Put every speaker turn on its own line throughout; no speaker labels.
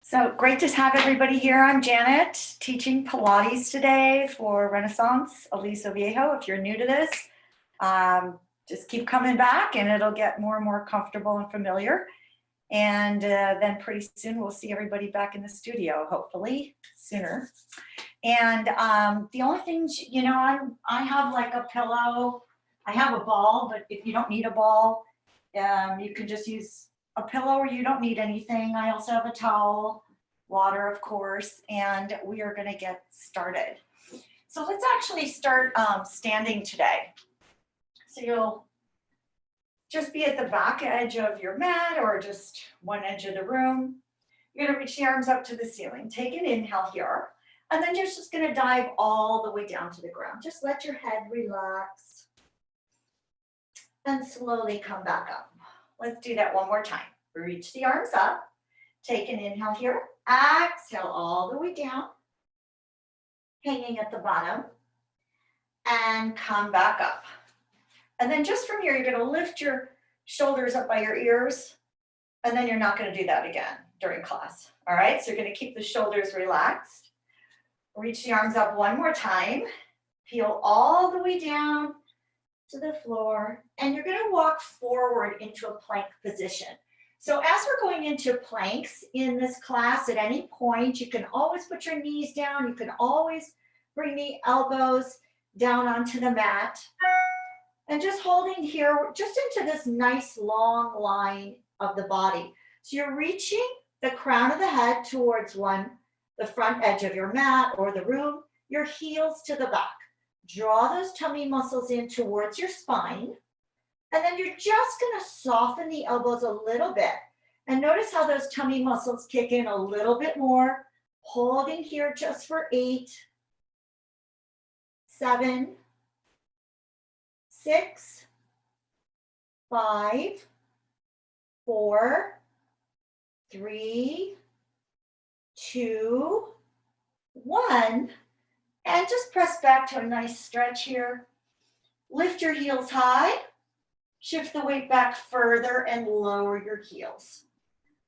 So great to have everybody here. I'm Janet, teaching Pilates today for Renaissance Aliso Viejo. If you're new to this, just keep coming back and it'll get more and more comfortable and familiar. And then pretty soon we'll see everybody back in the studio, hopefully sooner. And the only things, I have like a pillow. I have a ball, but if you don't need a ball, you can just use a pillow or you don't need anything. I also have a towel, water, of course, and we are going to get started. So let's actually start standing today. So you'll just be at the back edge of your mat or just one edge of the room. You're going to reach the arms up to the ceiling. Take an inhale here, and then you're just going to dive all the way down to the ground. Just let your head relax and slowly come back up. Let's do that one more time. Reach the arms up. Take an inhale here. Exhale all the way down, hanging at the bottom, and come back up. And then just from here, you're going to lift your shoulders up by your ears, and then you're not going to do that again during class. All right, so you're going to keep the shoulders relaxed. Reach the arms up one more time. Peel all the way down to the floor, and you're going to walk forward into a plank position. So as we're going into planks in this class, at any point, you can always put your knees down. You can always bring the elbows down onto the mat. And just holding here, just into this nice long line of the body. So you're reaching the crown of the head towards the front edge of your mat or the room, your heels to the back. Draw those tummy muscles in towards your spine. And then you're just going to soften the elbows a little bit. And notice how those tummy muscles kick in a little bit more. Holding here just for 8, 7, 6, 5, 4, 3, 2, 1. And just press back to a nice stretch here. Lift your heels high. Shift the weight back further and lower your heels.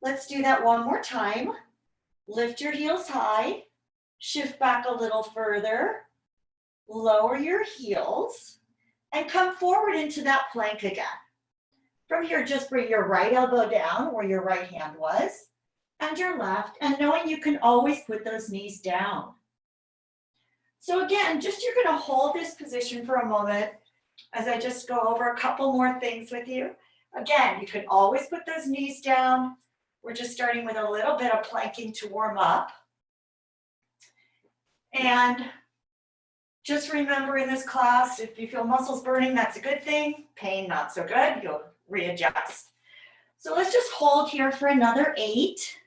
Let's do that one more time. Lift your heels high. Shift back a little further. Lower your heels. And come forward into that plank again. From here, just bring your right elbow down where your right hand was, and your left, and knowing you can always put those knees down. So again, you're going to hold this position for a moment as I just go over a couple more things with you. Again, you can always put those knees down. We're just starting with a little bit of planking to warm up. And just remember in this class, if you feel muscles burning, that's a good thing. Pain, not so good. You'll readjust. So let's just hold here for another 8,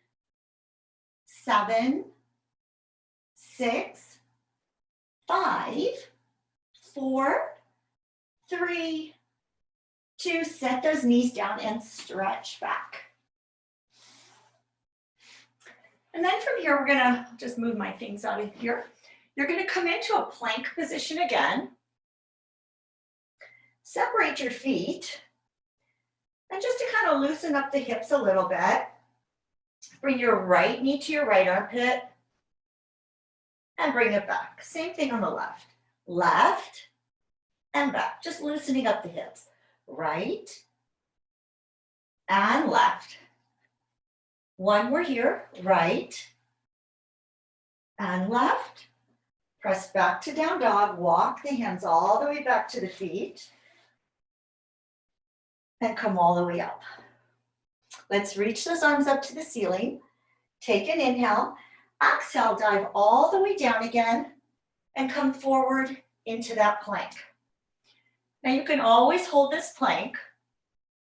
7, 6, 5, 4, 3, 2, set those knees down and stretch back. And then from here, we're gonna just move my things out of here. You're gonna come into a plank position again. Separate your feet. And just to kind of loosen up the hips a little bit, bring your right knee to your right armpit and bring it back. Same thing on the left. Left and back, just loosening up the hips. Right and left. One more here, right and left. Press back to down dog, walk the hands all the way back to the feet and come all the way up. Let's reach those arms up to the ceiling. Take an inhale, exhale, dive all the way down again and come forward into that plank. Now you can always hold this plank,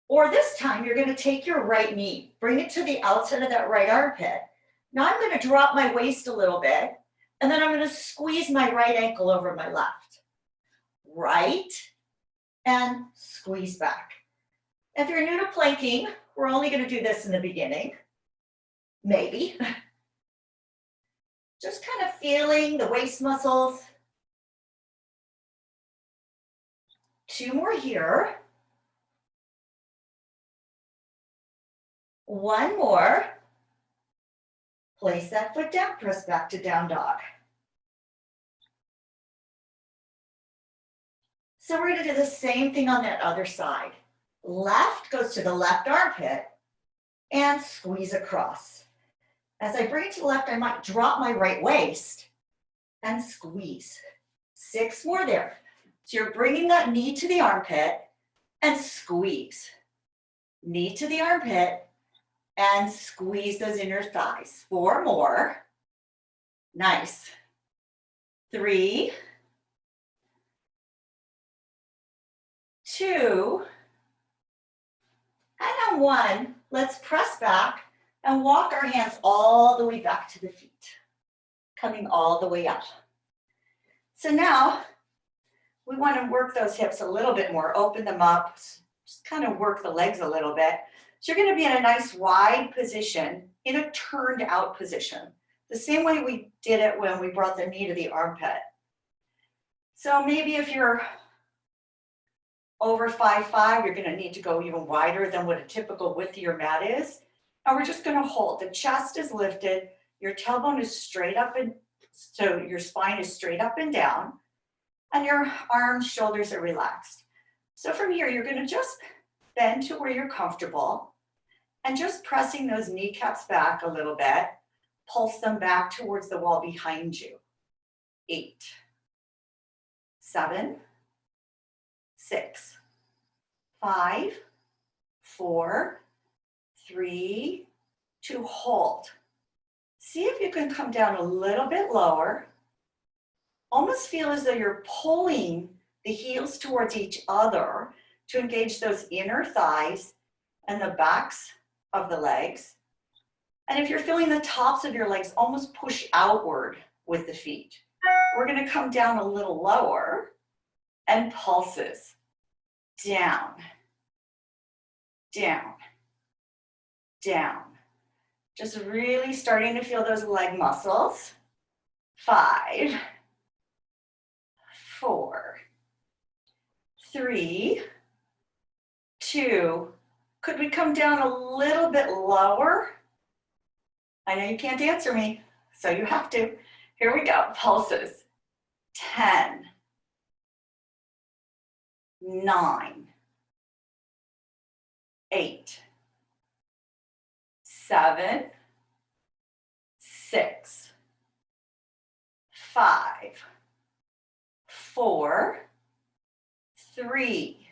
or this time you're going to take your right knee, bring it to the outside of that right armpit. Now I'm going to drop my waist a little bit, and then I'm going to squeeze my right ankle over my left. Right, and squeeze back. If you're new to planking, we're only going to do this in the beginning, maybe. Just kind of feeling the waist muscles. 2 more here. 1 more. Place that foot down, press back to down dog. So we're gonna do the same thing on that other side. Left goes to the left armpit and squeeze across. As I bring it to the left, I might drop my right waist and squeeze. 6 more there. So you're bringing that knee to the armpit and squeeze. Knee to the armpit and squeeze those inner thighs. 4 more. Nice. 3, 2, and on 1, let's press back and walk our hands all the way back to the feet, coming all the way up. So now we want to work those hips a little bit more, open them up, just kind of work the legs a little bit. So you're going to be in a nice wide position, in a turned out position, the same way we did it when we brought the knee to the armpit. So maybe if you're over 5'5", you're going to need to go even wider than what a typical width of your mat is. And we're just going to hold. The chest is lifted, your tailbone is straight up, and so your spine is straight up and down, and your arms, shoulders are relaxed. So from here, you're going to just bend to where you're comfortable and just pressing those kneecaps back a little bit, pulse them back towards the wall behind you. 8, 7, 6, 5, 4, 3, 2, hold. See if you can come down a little bit lower. Almost feel as though you're pulling the heels towards each other to engage those inner thighs and the backs of the legs. And if you're feeling the tops of your legs almost push outward with the feet, we're going to come down a little lower and pulses. Down, down, down. Just really starting to feel those leg muscles. 5, 4, 3, 2. Could we come down a little bit lower? I know you can't answer me, so you have to. Here we go, pulses. 10, 9, 8, 7, 6, 5, 4, 3,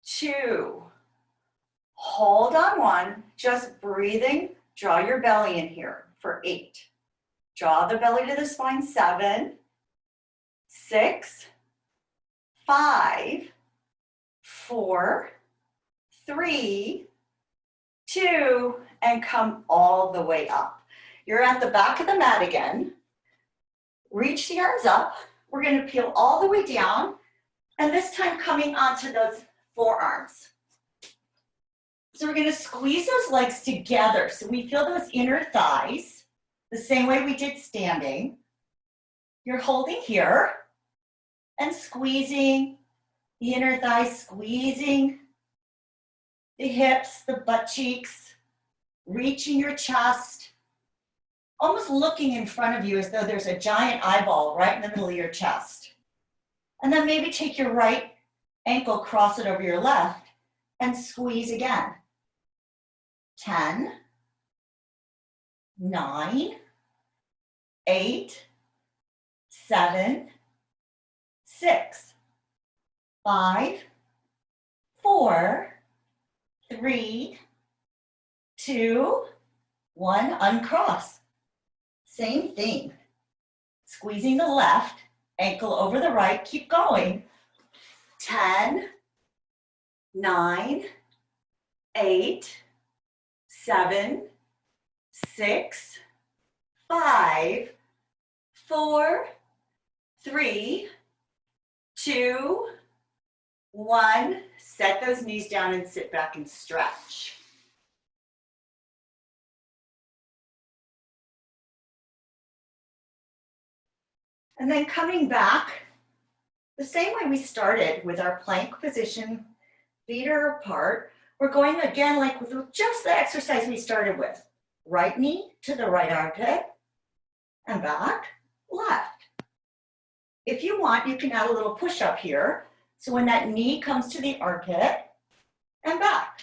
2, hold on 1, just breathing, draw your belly in here for 8. Draw the belly to the spine, 7, 6, 5, 4, 3, 2, and come all the way up. You're at the back of the mat again. Reach the arms up. We're going to peel all the way down, and this time coming onto those forearms. So we're going to squeeze those legs together so we feel those inner thighs the same way we did standing. You're holding here and squeezing the inner thighs, squeezing the hips, the butt cheeks, reaching your chest, almost looking in front of you as though there's a giant eyeball right in the middle of your chest. And then maybe take your right ankle, cross it over your left, and squeeze again. 10, 9, 8, 7, 6, 5, 4, 3, 2, 1, uncross. Same thing. Squeezing the left, ankle over the right, keep going. 10, 9, 8, 7, 6, 5, 4, 3, 2, 1. Set those knees down and sit back and stretch. And then coming back, the same way we started with our plank position, feet are apart. We're going again like with just the exercise we started with. Right knee to the right armpit and back, left. If you want, you can add a little push-up here. So when that knee comes to the armpit and back.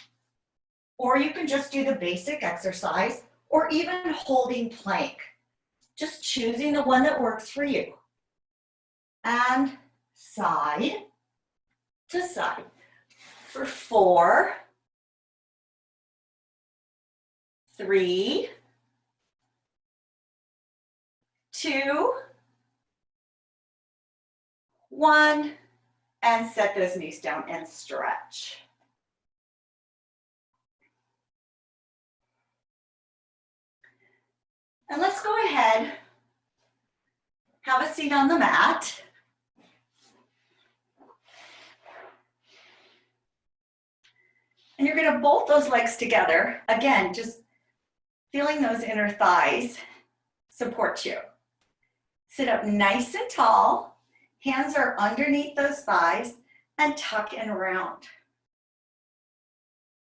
Or you can just do the basic exercise or even holding plank. Just choosing the one that works for you. And side to side. For 4, 3, 2, 1, and set those knees down and stretch. And let's go ahead, have a seat on the mat. And you're going to bolt those legs together. Again, just feeling those inner thighs support you. Sit up nice and tall. Hands are underneath those thighs and tuck and round.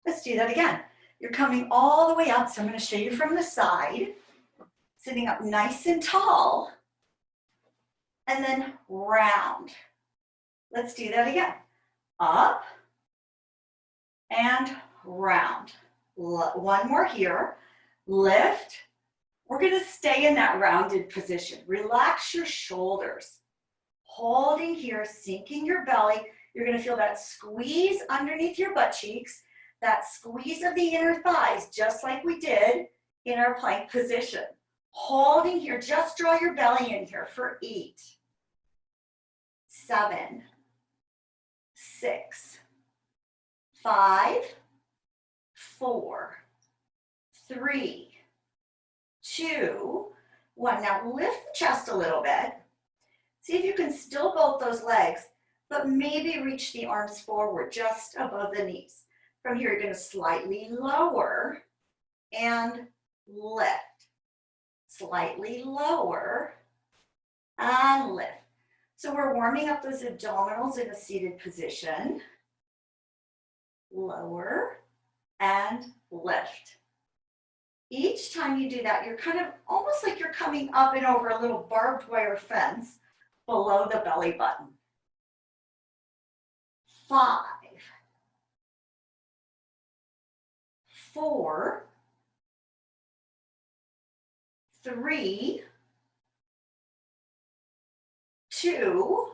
Let's do that again. You're coming all the way up, so I'm going to show you from the side. Sitting up nice and tall. And then round. Let's do that again. Up and round. One more here. Lift. We're going to stay in that rounded position. Relax your shoulders. Holding here, sinking your belly. You're going to feel that squeeze underneath your butt cheeks, that squeeze of the inner thighs, just like we did in our plank position. Holding here, just draw your belly in here for 8, 7, 6, 5, 4, 3, 2, 1. Now lift the chest a little bit. See if you can still bolt those legs, but maybe reach the arms forward just above the knees. From here, you're going to slightly lower and lift. Slightly lower and lift. So we're warming up those abdominals in a seated position. Lower and lift. Each time you do that, you're kind of almost like you're coming up and over a little barbed wire fence below the belly button. 5, 4, 3, 2,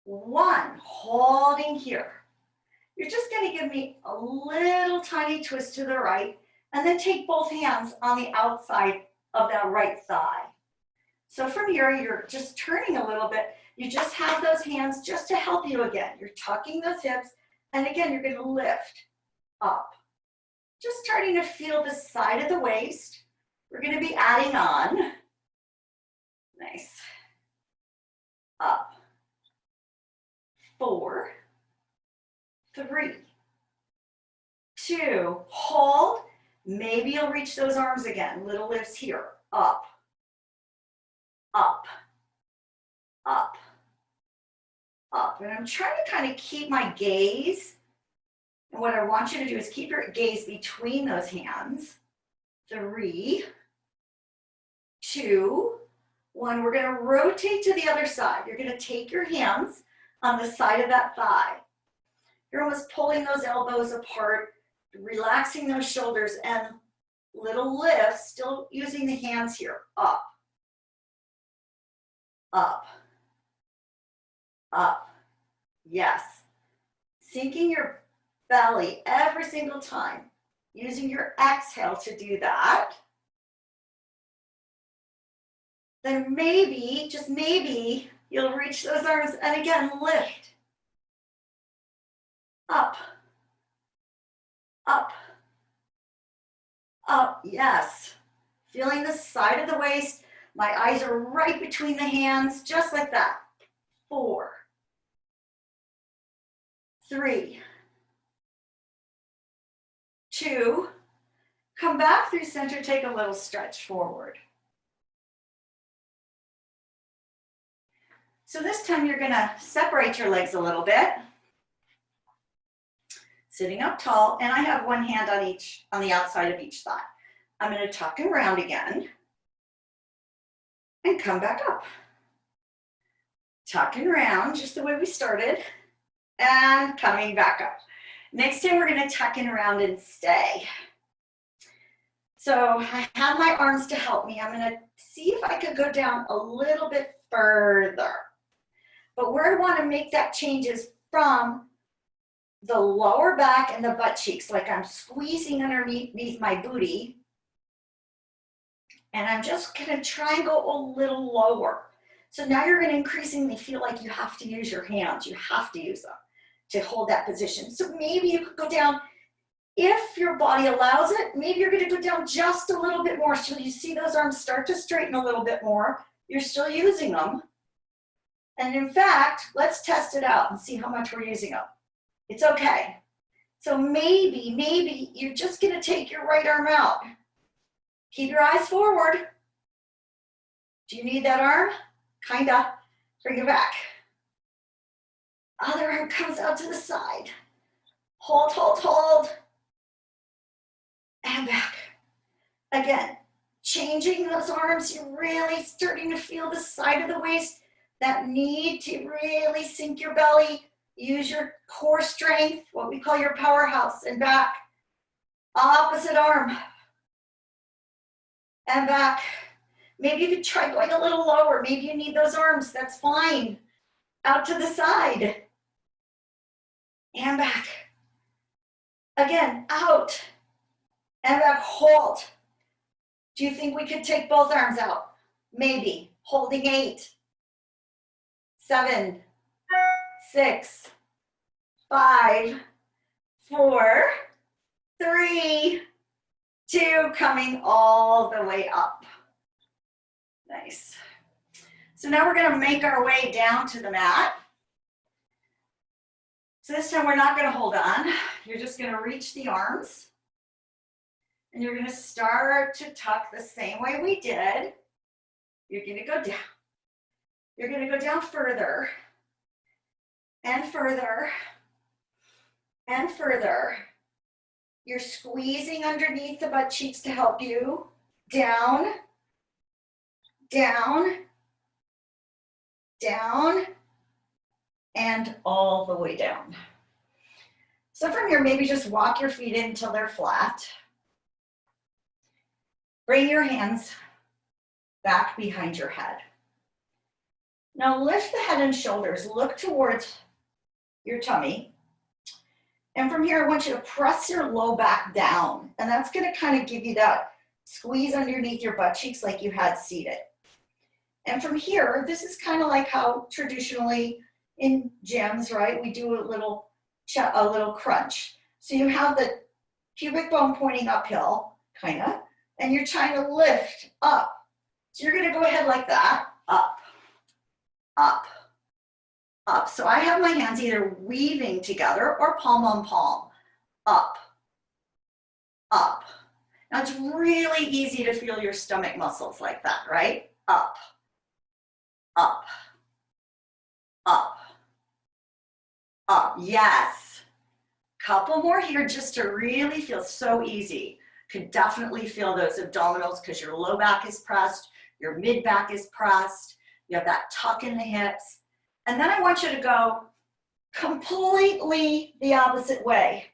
1. Holding here. You're just going to give me a little tiny twist to the right and then take both hands on the outside of that right thigh. So from here, you're just turning a little bit. You just have those hands just to help you again. You're tucking those hips, and again, you're going to lift up. Just starting to feel the side of the waist. We're going to be adding on. Nice. Up. 4, 3, 2, hold. Maybe you'll reach those arms again. Little lifts here. Up, up, up, up. And I'm trying to kind of keep my gaze. And what I want you to do is keep your gaze between those hands. 3, 2, 1. We're going to rotate to the other side. You're going to take your hands on the side of that thigh. You're almost pulling those elbows apart, relaxing those shoulders, and little lifts, still using the hands here. Up, up, up. Yes. Sinking your belly every single time, using your exhale to do that. Then maybe, just maybe, you'll reach those arms and again lift. Up, up, up, yes. Feeling the side of the waist. My eyes are right between the hands, just like that. 4, 3, 2, come back through center, take a little stretch forward. So this time you're gonna separate your legs a little bit. Sitting up tall, and I have one hand on the outside of each thigh. I'm going to tuck and round again and come back up. Tuck and round, just the way we started, and coming back up. Next time we're going to tuck and round and stay. So I have my arms to help me. I'm going to see if I could go down a little bit further. But where I want to make that change is from the lower back and the butt cheeks, like I'm squeezing underneath my booty. And I'm just going to try and go a little lower. So now you're going to increasingly feel like you have to use your hands. You have to use them to hold that position. So maybe you could go down, if your body allows it, maybe you're going to go down just a little bit more. So you see those arms start to straighten a little bit more. You're still using them. And in fact, let's test it out and see how much we're using them. It's okay. So maybe you're just going to take your right arm out. Keep your eyes forward. Do you need that arm? Kinda. Bring it back. Other arm comes out to the side. Hold, hold, hold. And back. Again, changing those arms. You're really starting to feel the side of the waist. That need to really sink your belly. Use your core strength, what we call your powerhouse, and back. Opposite arm. And back. Maybe you could try going a little lower. Maybe you need those arms. That's fine. Out to the side. And back. Again, out. And back, hold. Do you think we could take both arms out? Maybe. Holding 8, 7, 6, 5, 4, 3, 2, coming all the way up. Nice. So now we're going to make our way down to the mat. So this time we're not going to hold on. You're just going to reach the arms. And you're going to start to tuck the same way we did. You're going to go down. You're going to go down further and further and further. You're squeezing underneath the butt cheeks to help you. Down, down, down, and all the way down. So from here, maybe just walk your feet in until they're flat. Bring your hands back behind your head. Now lift the head and shoulders, look towards your tummy. And from here, I want you to press your low back down. And that's going to kind of give you that squeeze underneath your butt cheeks like you had seated. And from here, this is kind of like how traditionally in gyms, right, we do a little crunch. So you have the pubic bone pointing uphill, kind of, and you're trying to lift up. So you're going to go ahead like that, up, up, up. So I have my hands either weaving together or palm on palm, up, up. Now it's really easy to feel your stomach muscles like that, right? Up, up, up, up. Yes. Couple more here just to really feel so easy. Could definitely feel those abdominals because your low back is pressed, your mid back is pressed, you have that tuck in the hips. And then I want you to go completely the opposite way,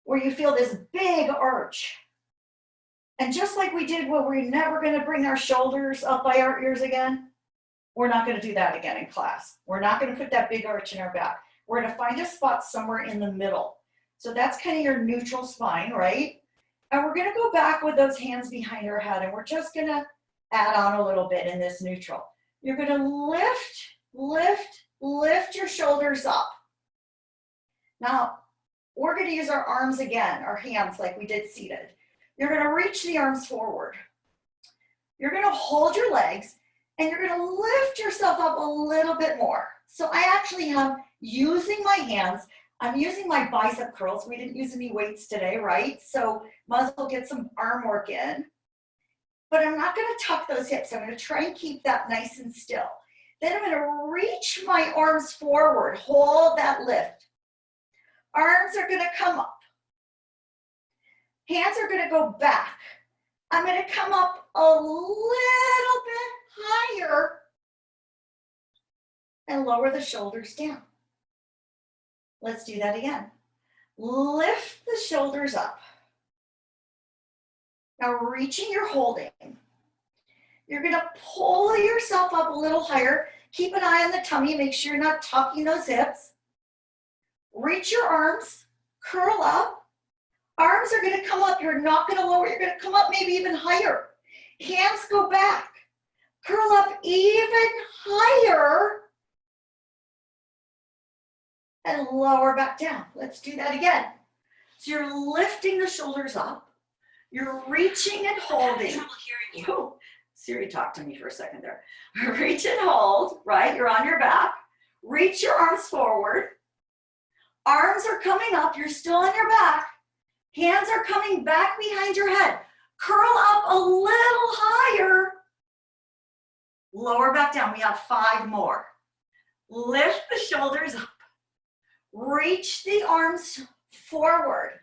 where you feel this big arch. And just like we did when we're never going to bring our shoulders up by our ears again, we're not going to do that again in class. We're not going to put that big arch in our back. We're going to find a spot somewhere in the middle. So that's kind of your neutral spine, right? And we're going to go back with those hands behind our head, and we're just going to add on a little bit in this neutral. You're going to lift, lift, lift your shoulders up. Now, we're going to use our arms again, our hands like we did seated. You're going to reach the arms forward. You're going to hold your legs, and you're going to lift yourself up a little bit more. So I actually am using my hands. I'm using my bicep curls. We didn't use any weights today, right? So might as well get some arm work in. But I'm not going to tuck those hips. I'm going to try and keep that nice and still. Then I'm going to reach my arms forward. Hold that lift. Arms are going to come up. Hands are going to go back. I'm going to come up a little bit higher and lower the shoulders down. Let's do that again. Lift the shoulders up. Now reaching, you're holding. You're going to pull yourself up a little higher. Keep an eye on the tummy. Make sure you're not tucking those hips. Reach your arms, curl up. Arms are going to come up. You're not going to lower. You're going to come up maybe even higher. Hands go back. Curl up even higher. And lower back down. Let's do that again. So you're lifting the shoulders up. You're reaching and holding. Oh, Siri talked to me for a second there. Reach and hold, right? You're on your back. Reach your arms forward. Arms are coming up. You're still on your back. Hands are coming back behind your head. Curl up a little higher. Lower back down. We have 5 more. Lift the shoulders up. Reach the arms forward.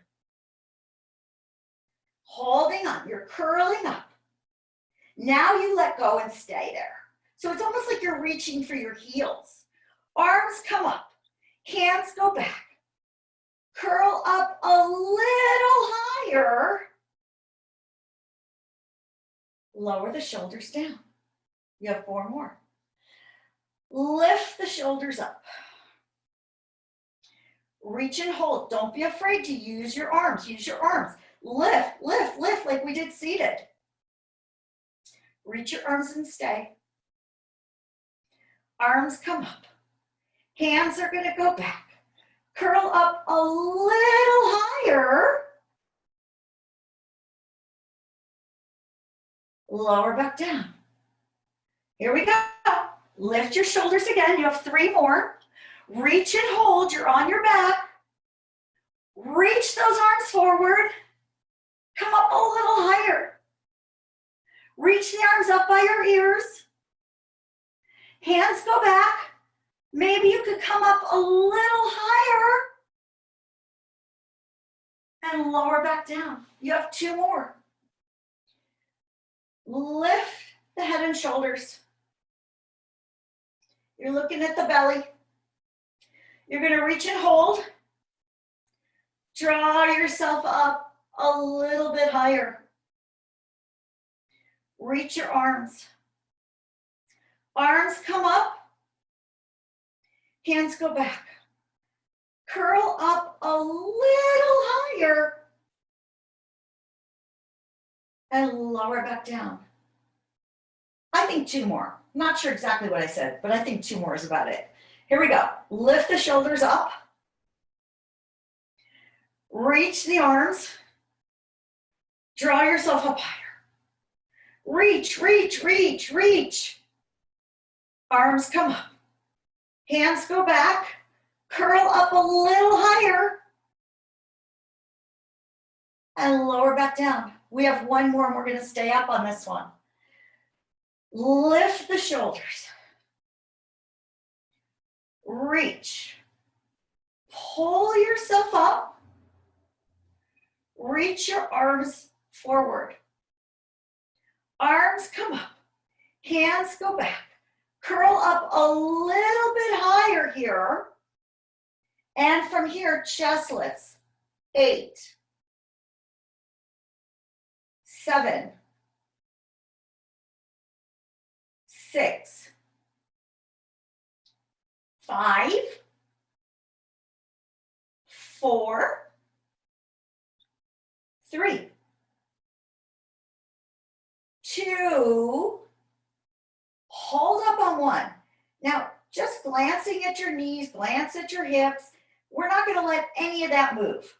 Holding on. You're curling up. Now you let go and stay there. So it's almost like you're reaching for your heels. Arms come up. Hands go back. Curl up a little higher. Lower the shoulders down. You have 4 more. Lift the shoulders up. Reach and hold. Don't be afraid to use your arms. Use your arms. Lift, lift, lift like we did seated. Reach your arms and stay. Arms come up. Hands are going to go back. Curl up a little higher. Lower back down. Here we go. Lift your shoulders again. You have 3 more. Reach and hold. You're on your back. Reach those arms forward. Come up a little higher. Reach the arms up by your ears. Hands go back. Maybe you could come up a little higher and lower back down. You have 2 more. Lift the head and shoulders. You're looking at the belly. You're going to reach and hold. Draw yourself up a little bit higher. Reach your arms. Arms come up. Hands go back. Curl up a little higher. And lower back down. I think 2 more. I'm not sure exactly what I said, but I think 2 more is about it. Here we go. Lift the shoulders up. Reach the arms. Draw yourself up higher. Reach, reach, reach, reach. Arms come up. Hands go back. Curl up a little higher. And lower back down. We have 1 more and we're going to stay up on this one. Lift the shoulders. Reach. Pull yourself up. Reach your arms forward. Arms come up. Hands go back. Curl up a little bit higher here. And from here, chest lifts. 8, 7, 6, 5, 4, 3, 2, hold up on 1. Now, just glancing at your knees, glance at your hips. We're not going to let any of that move.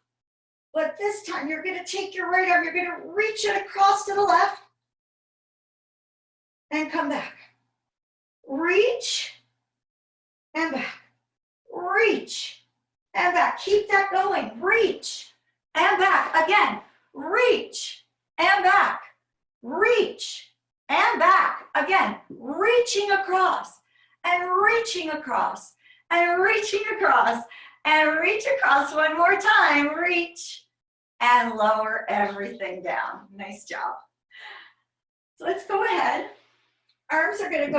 But this time, you're going to take your right arm, you're going to reach it across to the left and come back. Reach and back. Reach and back. Keep that going. Reach and back. Again, reach and back. Reach and back. Again, reaching across and reaching across and reaching across and reach across 1 more time. Reach and lower everything down. Nice job. So let's go ahead. Arms are gonna go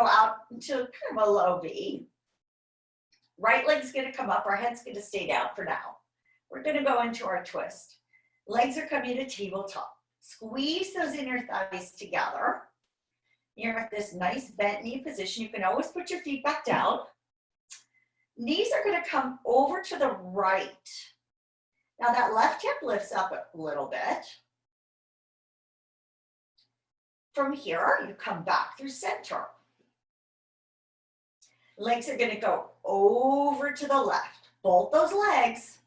out into kind of a low V. Right leg's gonna come up, our head's gonna stay down for now. We're gonna go into our twist. Legs are coming to tabletop. Squeeze those inner thighs together. You're at this nice bent knee position. You can always put your feet back down. Knees are gonna come over to the right. Now that left hip lifts up a little bit. From here, you come back through center. Legs are gonna go over to the left. Bolt those legs.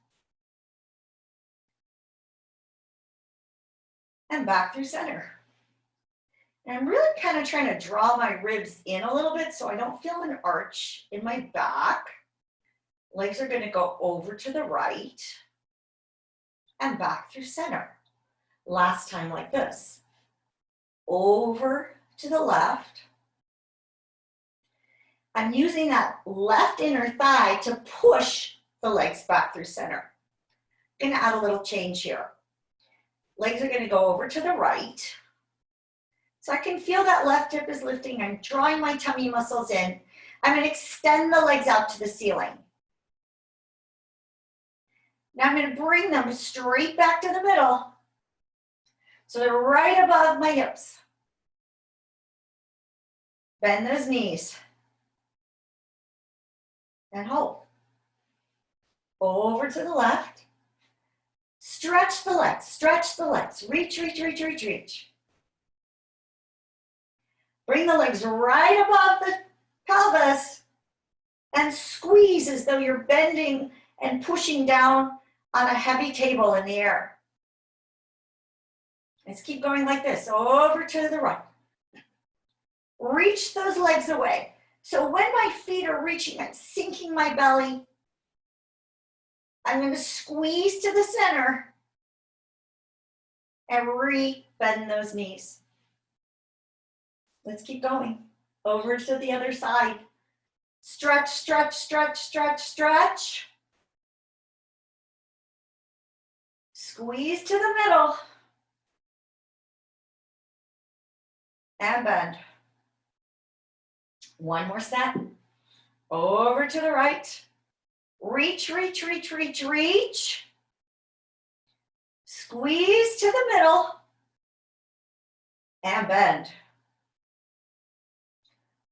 And back through center. And I'm really kind of trying to draw my ribs in a little bit so I don't feel an arch in my back. Legs are gonna go over to the right and back through center. Last time like this. Over to the left. I'm using that left inner thigh to push the legs back through center. I'm gonna add a little change here. Legs are gonna go over to the right. So I can feel that left hip is lifting. I'm drawing my tummy muscles in. I'm gonna extend the legs out to the ceiling. Now I'm gonna bring them straight back to the middle. So they're right above my hips. Bend those knees. And hold. Over to the left. Stretch the legs, stretch the legs. Reach, reach, reach, reach, reach. Bring the legs right above the pelvis and squeeze as though you're bending and pushing down on a heavy table in the air. Let's keep going like this, over to the right. Reach those legs away. So when my feet are reaching, I'm sinking my belly. I'm going to squeeze to the center and re-bend those knees. Let's keep going. Over to the other side. Stretch, stretch, stretch, stretch, stretch. Squeeze to the middle. And bend. One more set. Over to the right. Reach, reach, reach, reach, reach. Squeeze to the middle. And bend.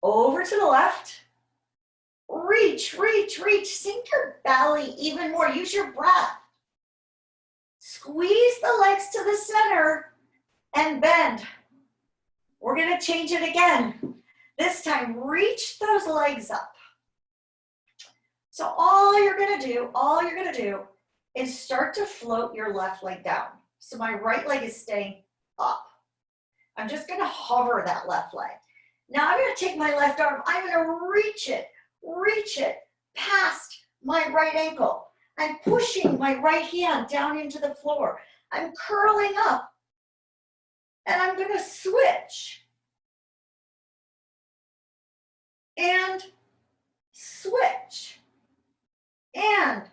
Over to the left. Reach, reach, reach. Sink your belly even more. Use your breath. Squeeze the legs to the center and bend. We're going to change it again. This time, reach those legs up. So all you're going to do is start to float your left leg down. So my right leg is staying up. I'm just going to hover that left leg. Now I'm going to take my left arm. I'm going to reach it past my right ankle. I'm pushing my right hand down into the floor. I'm curling up. And I'm going to switch. And switch. And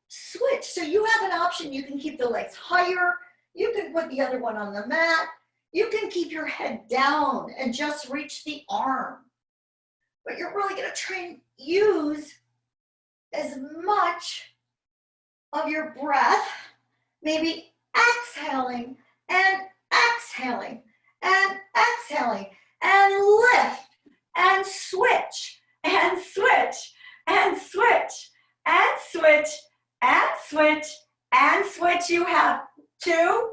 switch. So you have an option. You can keep the legs higher. You can put the other one on the mat. You can keep your head down and just reach the arm. But you're really going to try and use as much of your breath, maybe exhaling and exhaling and exhaling and lift and switch and switch and switch and switch and switch and switch. You have 2,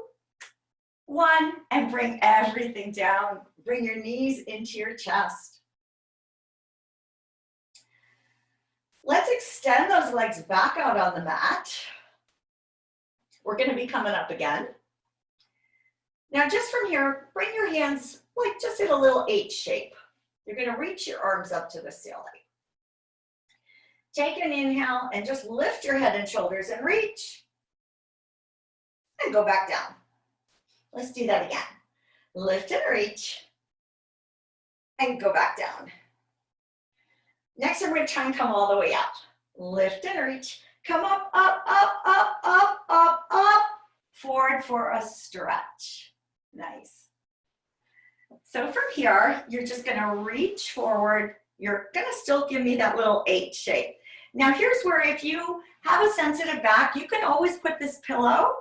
1, and bring everything down. Bring your knees into your chest. Let's extend those legs back out on the mat. We're going to be coming up again. Now just from here, bring your hands like just in a little H shape. You're going to reach your arms up to the ceiling. Take an inhale and just lift your head and shoulders and reach. And go back down. Let's do that again. Lift and reach. And go back down. Next, I'm going to try and come all the way out. Lift and reach. Come up, up, up, up, up, up, up. Forward for a stretch. Nice. So from here, you're just gonna reach forward. You're gonna still give me that little H shape. Now here's where if you have a sensitive back, you can always put this pillow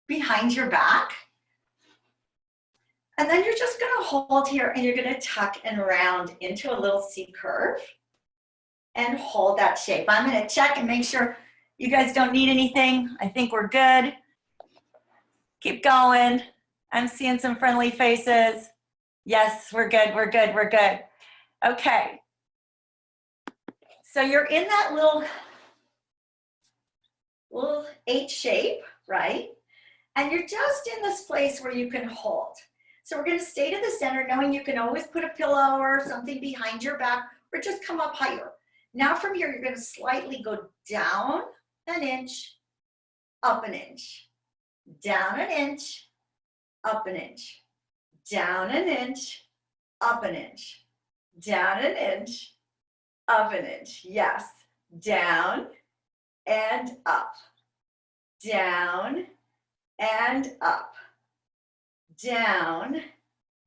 behind your back. And then you're just gonna hold here and you're gonna tuck and round into a little C curve and hold that shape. I'm gonna check and make sure you guys don't need anything. I think we're good. Keep going. I'm seeing some friendly faces. Yes, we're good, we're good, we're good. Okay. So you're in that little H shape, right? And you're just in this place where you can hold. So we're gonna stay to the center, knowing you can always put a pillow or something behind your back or just come up higher. Now from here, you're gonna slightly go down an inch, up an inch, down an inch, up an inch, down an inch, up an inch, down an inch, up an inch. Yes, down and up, down and up, down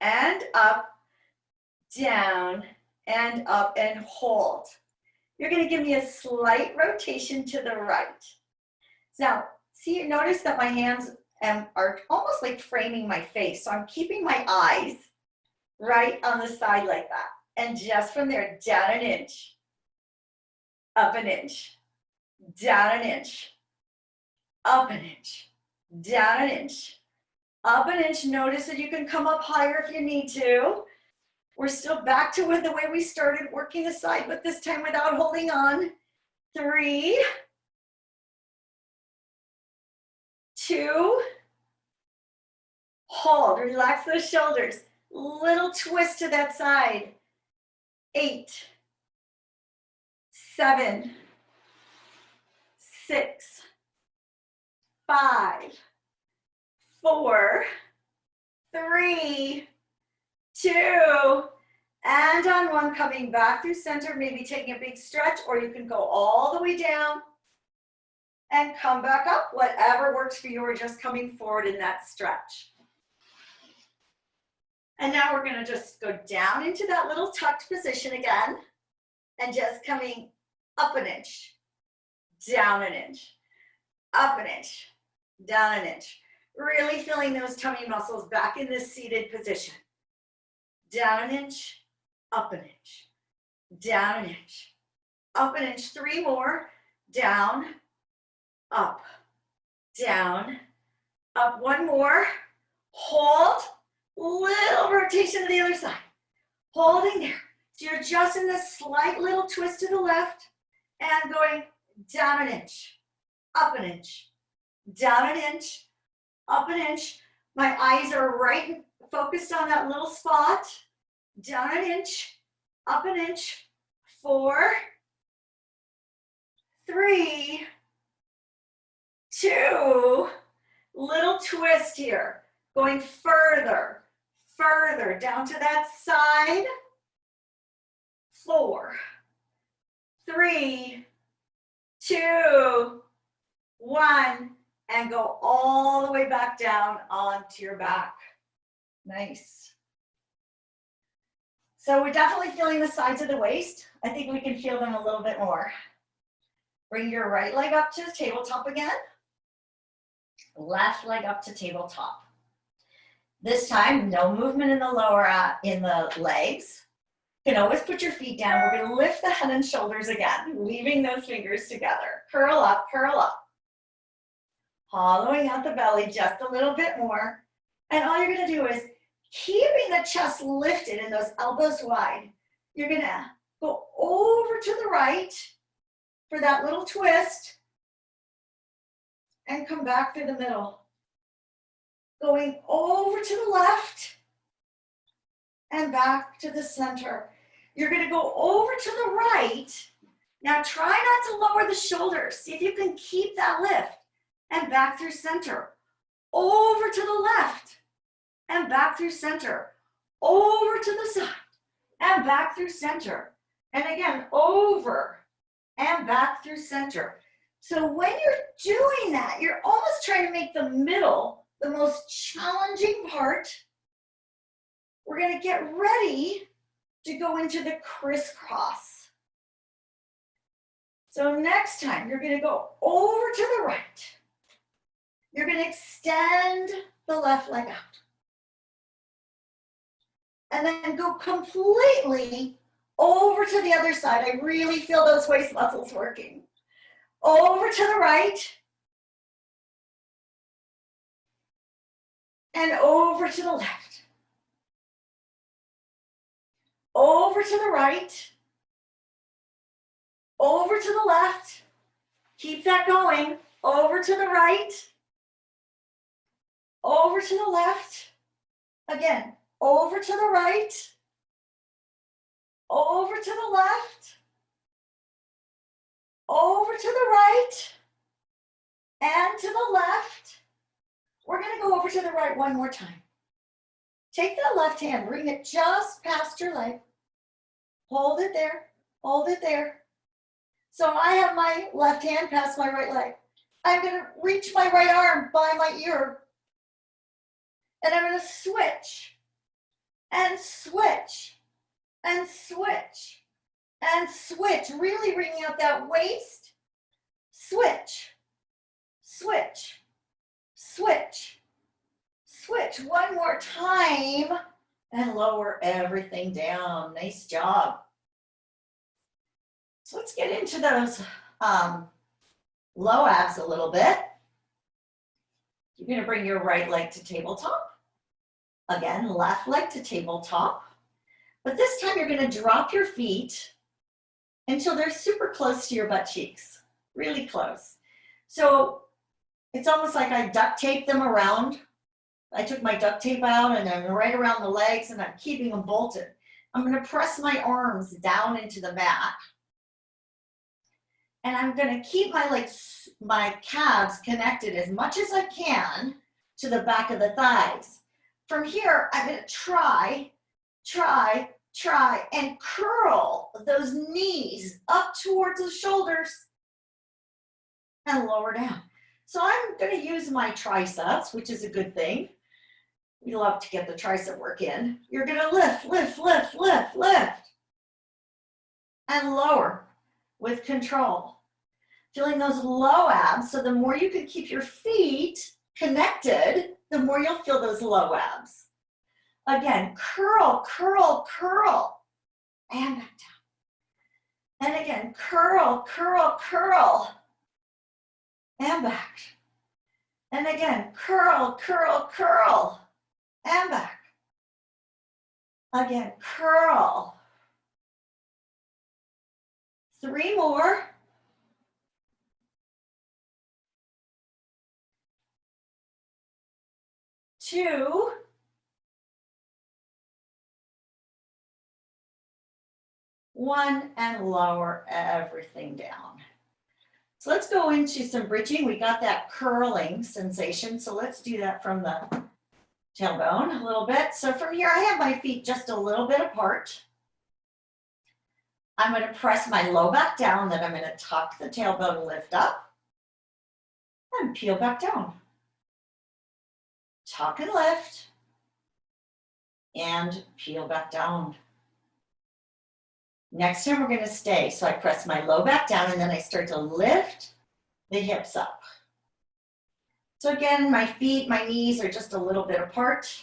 and up, down and up, and hold. You're going to give me a slight rotation to the right. Now, see, notice that my hands are almost like framing my face. So I'm keeping my eyes right on the side like that. And just from there, down an inch, up an inch, down an inch, up an inch, down an inch, up an inch. Notice that you can come up higher if you need to. We're still back to the way we started, working the side, but this time without holding on. 3, 2, hold, relax those shoulders. Little twist to that side. 8, 7, 6, 5, 4, 3, 2, and on 1, coming back through center, maybe taking a big stretch, or you can go all the way down and come back up, whatever works for you, or just coming forward in that stretch. And now we're gonna just go down into that little tucked position again, and just coming up an inch, down an inch, up an inch, down an inch. Really feeling those tummy muscles back in this seated position. Down an inch, up an inch, down an inch, up an inch. 3 more, down, up, down, up. 1 more, hold, little rotation to the other side, holding there. So you're just in this slight little twist to the left and going down an inch, up an inch, down an inch, up an inch. My eyes are right focused on that little spot. Down an inch, up an inch. 4, 3, 2, little twist here. Going further, further down to that side. 4, 3, 2, 1, and go all the way back down onto your back. Nice. So we're definitely feeling the sides of the waist. I think we can feel them a little bit more. Bring your right leg up to tabletop again. Left leg up to tabletop. This time, no movement in the lower, in the legs. You can always put your feet down. We're gonna lift the head and shoulders again, leaving those fingers together. Curl up, curl up. Hollowing out the belly just a little bit more. And all you're gonna do is keeping the chest lifted and those elbows wide. You're gonna go over to the right for that little twist and come back through the middle. Going over to the left and back to the center. You're gonna go over to the right. Now try not to lower the shoulders. See if you can keep that lift and back through center. Over to the left and back through center. Over to the side and back through center. And again, over and back through center. So when you're doing that, you're almost trying to make the middle the most challenging part we're going to get ready to go into the crisscross. So next time, you're going to go over to the right. You're going to extend the left leg out. And then go completely over to the other side. I really feel those waist muscles working. Over to the right. And over to the left. Over to the right. Over to the left. Keep that going. Over to the right. Over to the left. Again, over to the right. Over to the left. Over to the right. And to the left. We're going to go over to the right one more time. Take that left hand, bring it just past your leg. Hold it there. Hold it there. So I have my left hand past my right leg. I'm going to reach my right arm by my ear. And I'm going to switch and switch and switch and switch. Really bringing out that waist. Switch, switch, switch, switch. One more time and lower everything down. Nice job. So let's get into those low abs a little bit. You're going to bring your right leg to tabletop. Again, left leg to tabletop. But this time you're going to drop your feet until they're super close to your butt cheeks. Really close. So it's almost like I duct tape them around. I took my duct tape out and I'm right around the legs and I'm keeping them bolted. I'm going to press my arms down into the mat. And I'm going to keep my legs, my calves connected as much as I can to the back of the thighs. From here, I'm going to try, and curl those knees up towards the shoulders and lower down. So I'm going to use my triceps, which is a good thing. We love to get the tricep work in. You're going to lift, lift, lift, lift, lift, and lower with control. Feeling those low abs, so the more you can keep your feet connected, the more you'll feel those low abs. Again, curl, curl, curl, and back down. And again, curl, curl, curl, and back. And again, curl, curl, curl, and back. Again, curl. 3 more. 2. 1, and lower everything down. So let's go into some bridging. We got that curling sensation. So let's do that from the tailbone a little bit. So from here, I have my feet just a little bit apart. I'm going to press my low back down, then I'm going to tuck the tailbone, lift up, and peel back down. Tuck and lift, and peel back down. Next time we're going to stay. So I press my low back down, and then I start to lift the hips up. So again, my feet, my knees are just a little bit apart.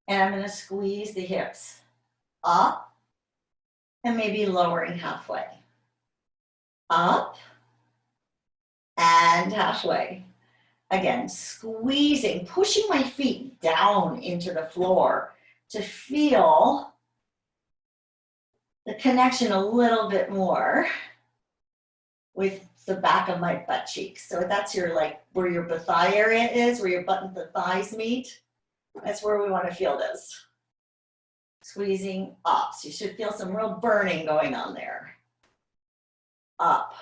And I'm going to squeeze the hips up and maybe lowering halfway. Up and halfway. Again, squeezing, pushing my feet down into the floor to feel the connection a little bit more with the back of my butt cheeks. So that's your, like, where your thigh area is, where your butt and the thighs meet. That's where we want to feel this. Squeezing up. So you should feel some real burning going on there. Up.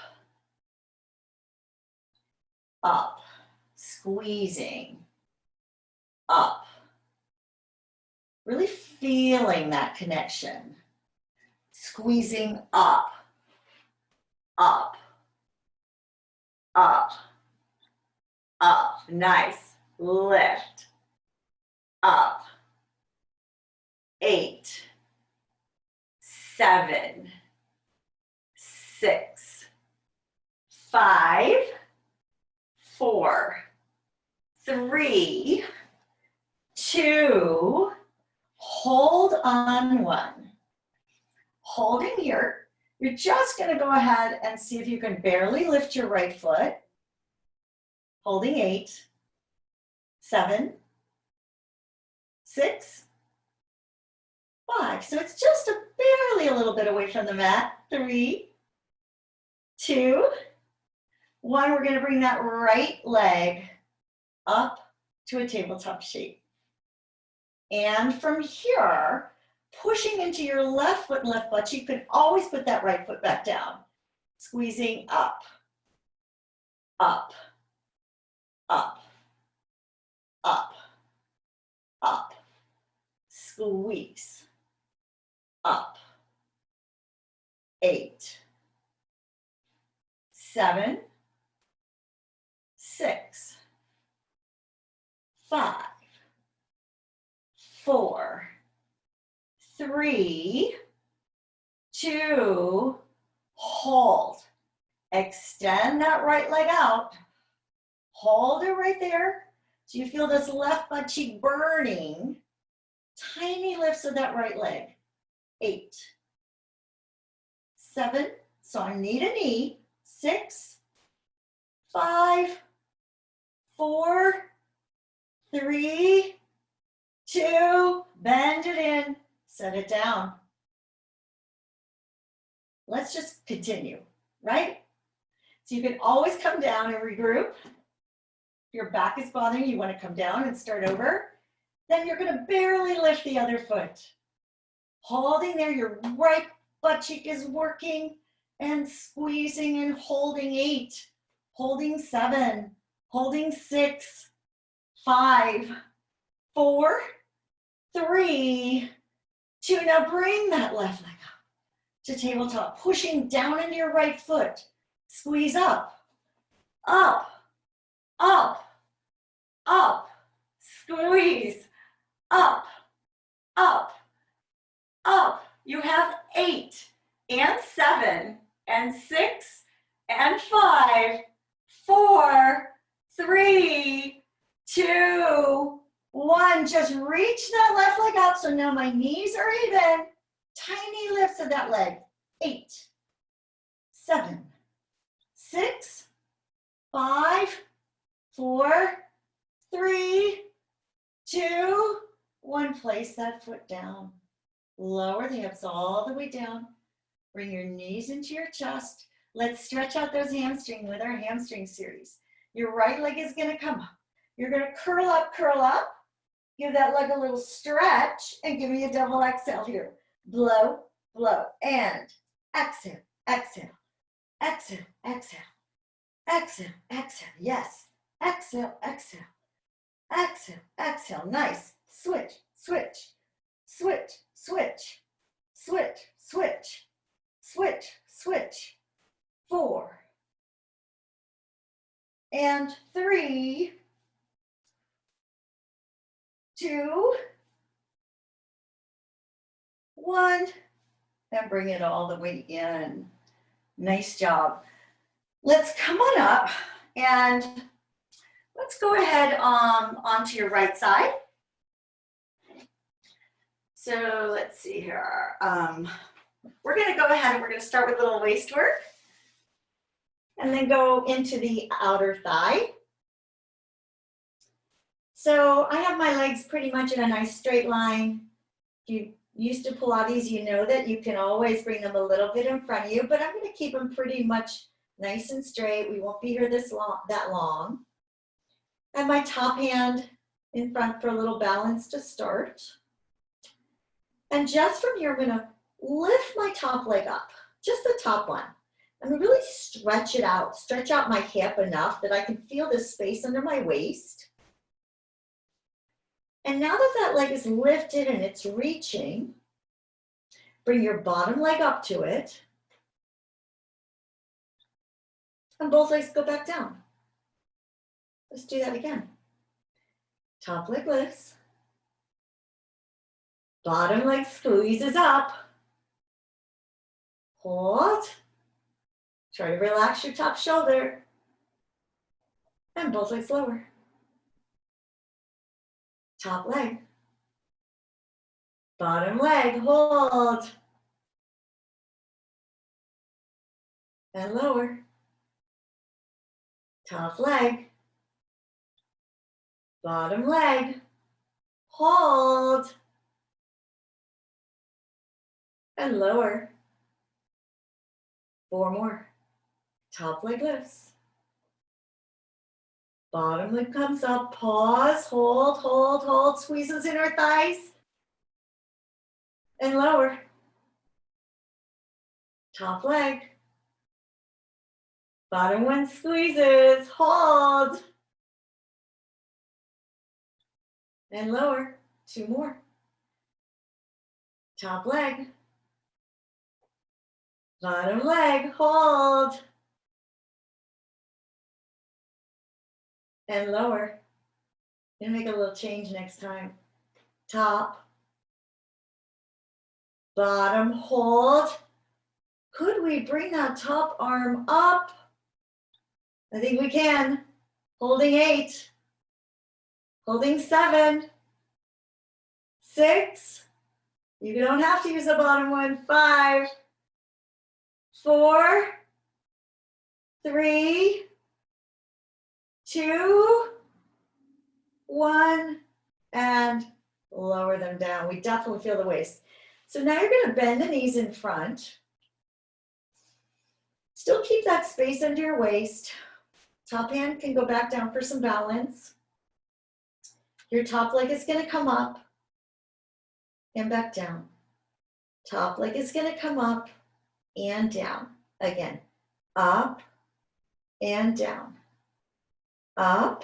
Up. Squeezing. Up. Really feeling that connection. Squeezing up. Up. Up. Up. Nice. Lift. Up. 8, 7, 6, 5, 4, 3, 2, hold on 1. Holding here, you're just going to go ahead and see if you can barely lift your right foot. Holding 8, 7, 6, 5. So it's just barely a little bit away from the mat. 3, 2, 1. We're going to bring that right leg up to a tabletop shape. And from here, pushing into your left foot and left butt, you can always put that right foot back down. Squeezing up, up, up, up, up. Squeeze, up. 8, 7, 6, 5, 4, 3, 2, hold. Extend that right leg out. Hold it right there. So you feel this left butt cheek burning. Tiny lifts of that right leg. 8, 7, so I need a knee. 6, 5, 4, 3, 2, bend it in, set it down. Let's just continue, right? So you can always come down and regroup. If your back is bothering you, want to come down and start over. Then you're going to barely lift the other foot. Holding there, your right butt cheek is working and squeezing and holding 8, holding 7, holding 6, 5, 4, 3, 2. Now bring that left leg up to tabletop, pushing down into your right foot. Squeeze up, up, up, up, squeeze, up, up, up. You have 8 and 7 and 6 and 5, 4, 3, 2, 1. Just reach that left leg up. So now my knees are even. Tiny lifts of that leg. 8, 7, 6, 5, 4, 3, 2, 1. Place that foot down. Lower the hips all the way down. Bring your knees into your chest. Let's stretch out those hamstrings with our hamstring series. Your right leg is going to come up. You're going to curl up, curl up. Give that leg a little stretch and give me a double exhale here. Blow, blow, and exhale, exhale, exhale, exhale, exhale, exhale. Yes, exhale, exhale, exhale, exhale. Nice. Switch, switch, switch, switch, switch, switch, switch, switch. 4 and 3, 2, 1, and bring it all the way in. Nice job. Let's come on up and let's go ahead onto your right side. So let's see here. We're going to go ahead and we're going to start with a little waist work and then go into the outer thigh. So I have my legs pretty much in a nice straight line. If you're used to Pilates, you know that you can always bring them a little bit in front of you, but I'm going to keep them pretty much nice and straight. We won't be here that long. I have my top hand in front for a little balance to start. And just from here, I'm going to lift my top leg up, just the top one. I'm going to really stretch it out, stretch out my hip enough that I can feel this space under my waist. And now that that leg is lifted and it's reaching, bring your bottom leg up to it. And both legs go back down. Let's do that again. Top leg lifts. Bottom leg squeezes up. Hold. Try to relax your top shoulder. And both legs lower. Top leg. Bottom leg, hold. And lower. Top leg. Bottom leg, hold. And lower. 4 more. Top leg lifts. Bottom leg comes up, pause, hold, hold, hold, squeezes inner thighs. And lower. Top leg. Bottom one squeezes, hold. And lower. 2 more. Top leg. Bottom leg, hold. And lower. And make a little change next time. Top. Bottom, hold. Could we bring that top arm up? I think we can. Holding 8. Holding 7. 6. You don't have to use the bottom one. 5. 4. 3. 2. 1. And lower them down. We definitely feel the waist. So now you're going to bend the knees in front. Still keep that space under your waist. Top hand can go back down for some balance. Your top leg is going to come up and back down. Top leg is going to come up and down. Again, up and down. Up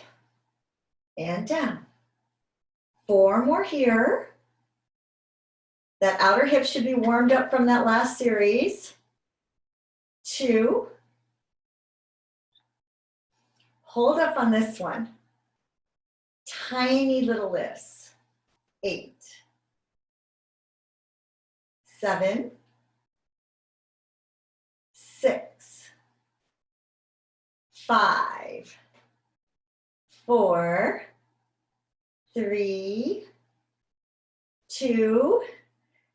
and down. 4 more here. That outer hip should be warmed up from that last series. 2. Hold up on this one. Tiny little lifts. 8. 7. 6. 5. 4. 3. 2.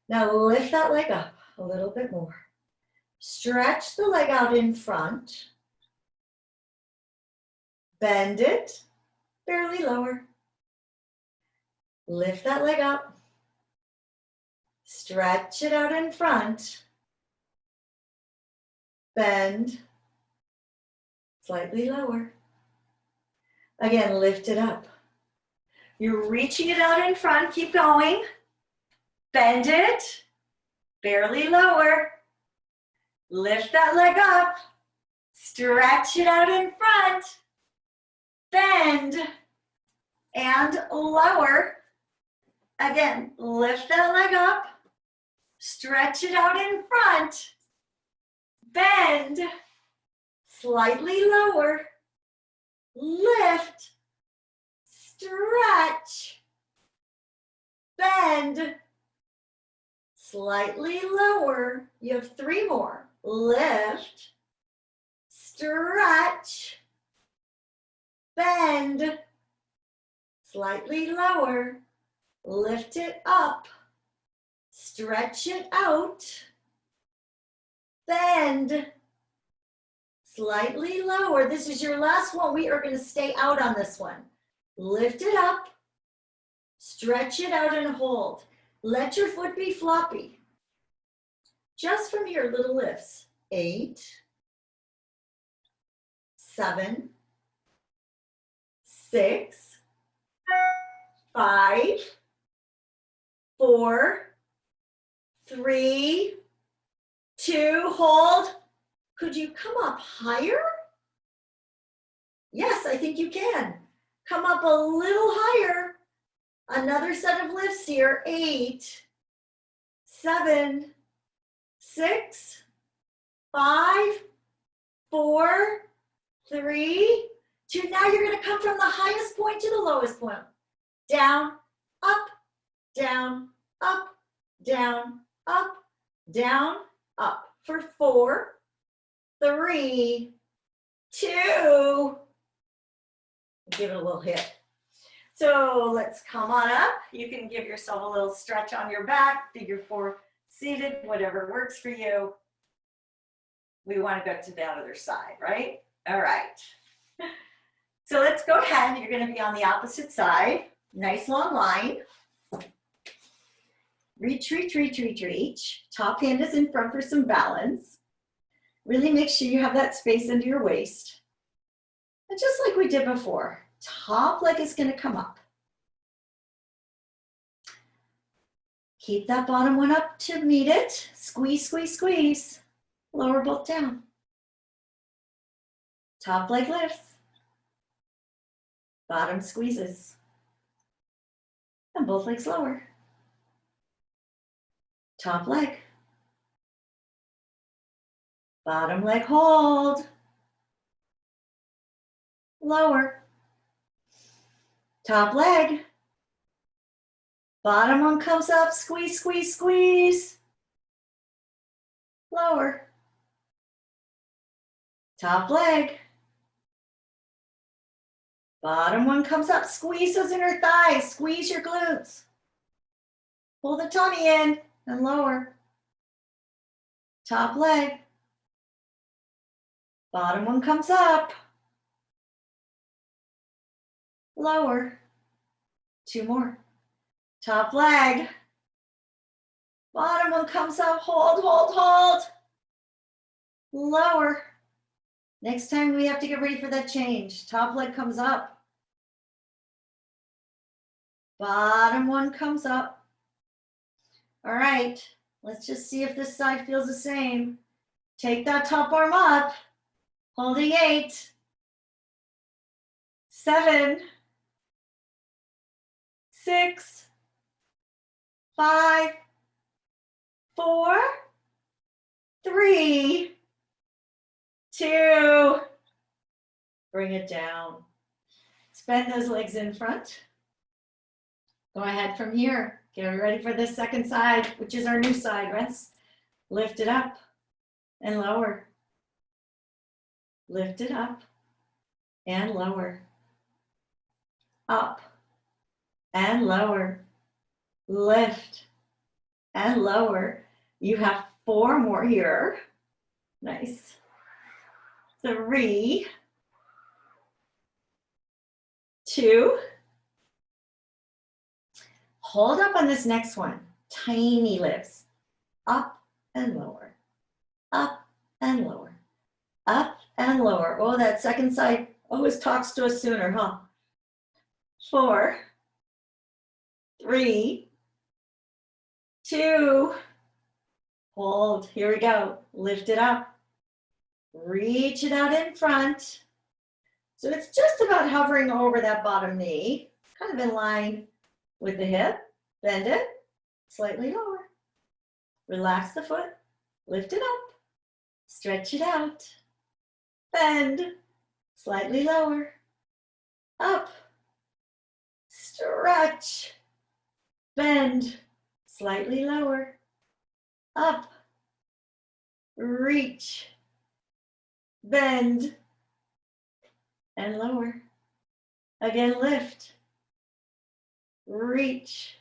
Now lift that leg up a little bit more. Stretch the leg out in front. Bend it, barely lower. Lift that leg up. Stretch it out in front. Bend, slightly lower. Again, lift it up. You're reaching it out in front, keep going. Bend it, barely lower. Lift that leg up, stretch it out in front, bend, and lower. Again, lift that leg up, stretch it out in front, bend, slightly lower, lift, stretch, bend, slightly lower. You have 3 more. Lift, stretch, bend, slightly lower, lift it up, stretch it out, bend, slightly lower. This is your last one. We are going to stay out on this one. Lift it up, stretch it out and hold. Let your foot be floppy. Just from here, little lifts. 8, 7, 6, 5, 4, 3, 2, hold. Could you come up higher? Yes, I think you can. Come up a little higher. Another set of lifts here. 8, 7, 6, 5, 4, 3, 2. Now you're going to come from the highest point to the lowest point. Down, up, down, up, down, up, down, up. For 4, 3, 2. Give it a little hit. So let's come on up. You can give yourself a little stretch on your back, figure 4 seated, whatever works for you. We want to go to the other side, right? All right. So let's go ahead. You're going to be on the opposite side. Nice long line. Reach, reach, reach, reach, reach. Top hand is in front for some balance. Really make sure you have that space under your waist. And just like we did before, top leg is going to come up. Keep that bottom one up to meet it. Squeeze, squeeze, squeeze. Lower both down. Top leg lifts. Bottom squeezes. And both legs lower. Top leg. Bottom leg hold. Lower. Top leg. Bottom one comes up, squeeze, squeeze, squeeze. Lower. Top leg. Bottom one comes up, squeeze those inner thighs, squeeze your glutes. Pull the tummy in and lower. Top leg. Bottom one comes up. Lower. 2 more. Top leg. Bottom one comes up, hold, hold, hold. Lower. Next time we have to get ready for that change. Top leg comes up. Bottom one comes up. All right, let's just see if this side feels the same. Take that top arm up, holding 8, 7, 6, 5, 4, 3, 2. Bring it down. Bend those legs in front. Go ahead from here. Get ready for this second side, which is our new side. Rest. Lift it up and lower. Lift it up and lower. Up and lower. Lift and lower. You have 4 more here. Nice. 3, 2. Hold up on this next one. Tiny lifts. Up and lower. Up and lower. Up and lower. Oh, that second side always talks to us sooner, huh? 4, 3, 2. Hold. Here we go. Lift it up. Reach it out in front. So it's just about hovering over that bottom knee, kind of in line with the hip. Bend it, slightly lower. Relax the foot, lift it up, stretch it out. Bend, slightly lower. Up, stretch, bend, slightly lower. Up, reach, bend, and lower. Again, lift, reach,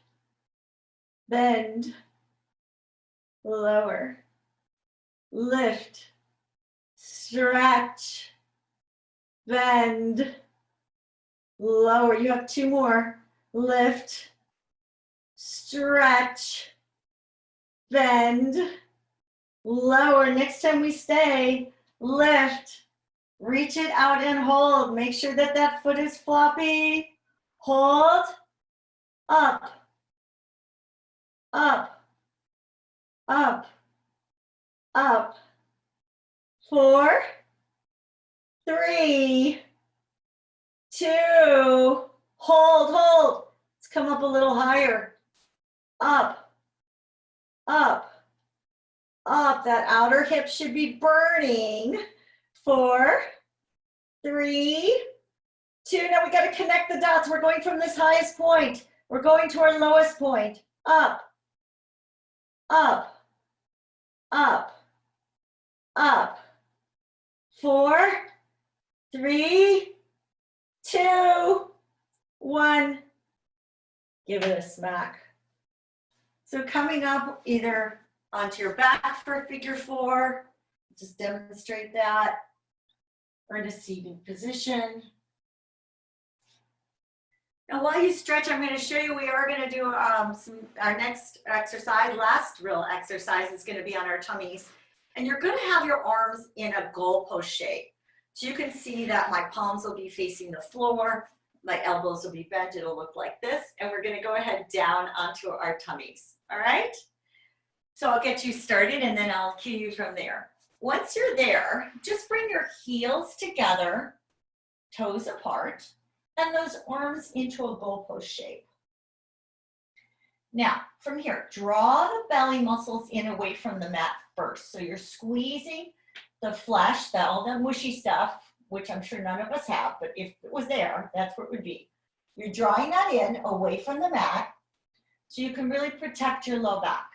bend, lower, lift, stretch, bend, lower. You have 2 more. Lift, stretch, bend, lower. Next time we stay, lift, reach it out and hold. Make sure that that foot is floppy. Hold, up, up, up, up. 4, 3, 2. Hold, hold. Let's come up a little higher. Up, up, up. That outer hip should be burning. 4, 3, 2. Now we got to connect the dots. We're going from this highest point. We're going to our lowest point. Up, up, up, up. 4, 3, 2, 1. Give it a smack. So coming up either onto your back for figure 4, just demonstrate that, or in a seated position. Now while you stretch, I'm going to show you, we are going to do our next exercise, last real exercise is going to be on our tummies. And you're going to have your arms in a goalpost shape. So you can see that my palms will be facing the floor, my elbows will be bent, it'll look like this, and we're going to go ahead down onto our tummies, all right? So I'll get you started and then I'll cue you from there. Once you're there, just bring your heels together, toes apart, and those arms into a goalpost shape. Now, from here, draw the belly muscles in away from the mat first. So you're squeezing the flesh, all that mushy stuff, which I'm sure none of us have, but if it was there, that's what it would be. You're drawing that in away from the mat so you can really protect your low back.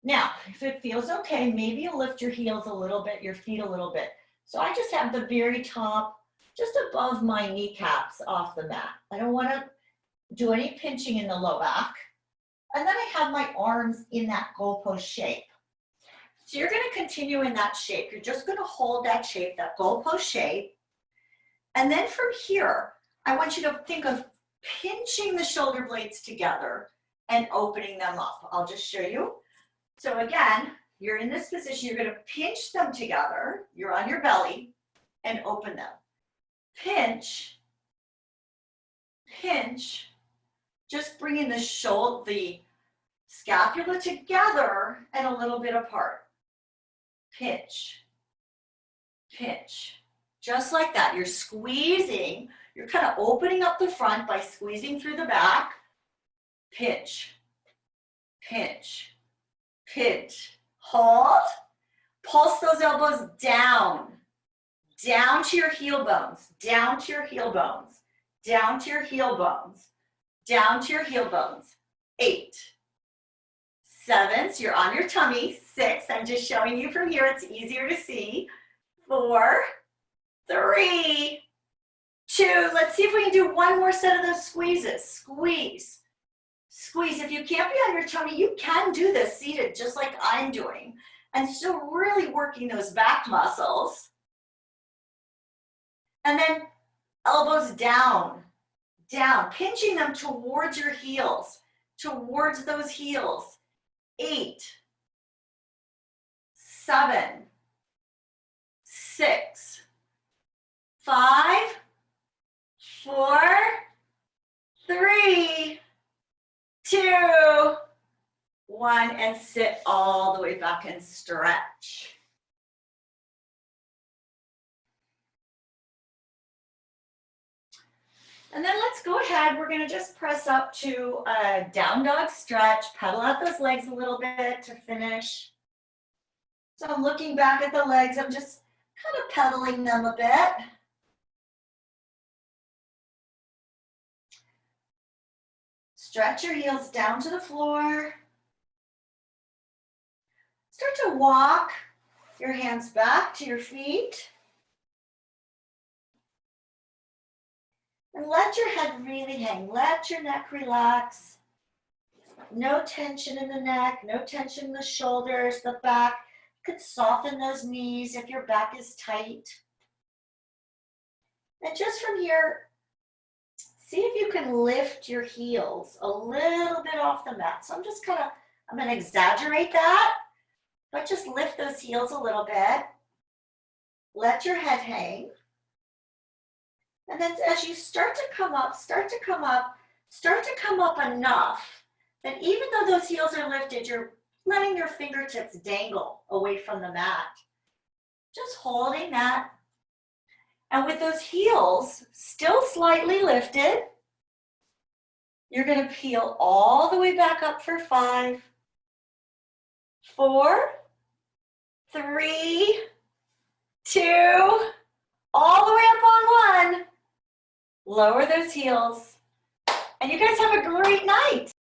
Now, if it feels okay, maybe you lift your heels a little bit, your feet a little bit. So I just have the very top, just above my kneecaps off the mat. I don't want to do any pinching in the low back. And then I have my arms in that goalpost shape. So you're going to continue in that shape. You're just going to hold that shape, that goalpost shape. And then from here, I want you to think of pinching the shoulder blades together and opening them up. I'll just show you. So again, you're in this position. You're going to pinch them together. You're on your belly and open them. Pinch, pinch. Just bringing the shoulder, the scapula together and a little bit apart. Pinch, pinch, just like that. You're squeezing, you're kind of opening up the front by squeezing through the back. Pinch, pinch, pinch, hold, pulse those elbows down, down to your heel bones, down to your heel bones, down to your heel bones, down to your heel bones. 8, 7, so you're on your tummy. 6, I'm just showing you from here, it's easier to see. 4, 3, 2, let's see if we can do one more set of those squeezes. Squeeze, squeeze. If you can't be on your tummy, you can do this seated just like I'm doing, and still really working those back muscles. And then elbows down, down, pinching them towards your heels, towards those heels. 8, 7, 6, 5, 4, 3, 2, 1, and sit all the way back and stretch. And then let's go ahead, we're gonna just press up to a down dog stretch, pedal out those legs a little bit to finish. So I'm looking back at the legs, I'm just kind of pedaling them a bit. Stretch your heels down to the floor. Start to walk your hands back to your feet. And let your head really hang. Let your neck relax. No tension in the neck, no tension in the shoulders, the back. You could soften those knees if your back is tight. And just from here, see if you can lift your heels a little bit off the mat. So I'm going to exaggerate that, but just lift those heels a little bit. Let your head hang. And then as you start to come up enough that even though those heels are lifted, you're letting your fingertips dangle away from the mat. Just holding that. And with those heels still slightly lifted, you're going to peel all the way back up for 5, 4, 3, 2, all the way up on 1. Lower those heels. And you guys have a great night.